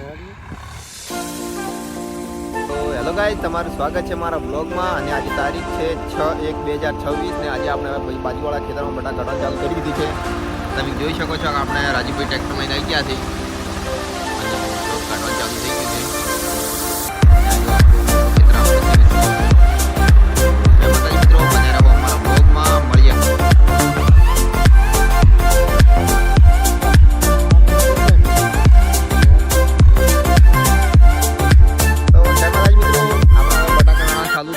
તો hello guys, તમારું સ્વાગત છે મારા બ્લોગમાં. અને આજે તારીખ છે 6/1/2026 ને આજે આપણે બાજુવાળા ખેતરમાં બટાકા કાઢવા ચાલુ કરી દીધી છે. તમે જોઈ શકો છો કે આપણે રાજીભાઈ ટ્રેક્ટર લઈને આવી ગયા છે અને કાઢવા ચાલુ થઈ ગયું છે. મિત્રો બને રહો અમારા બ્લોગમાં, મળીએ. ચાલુ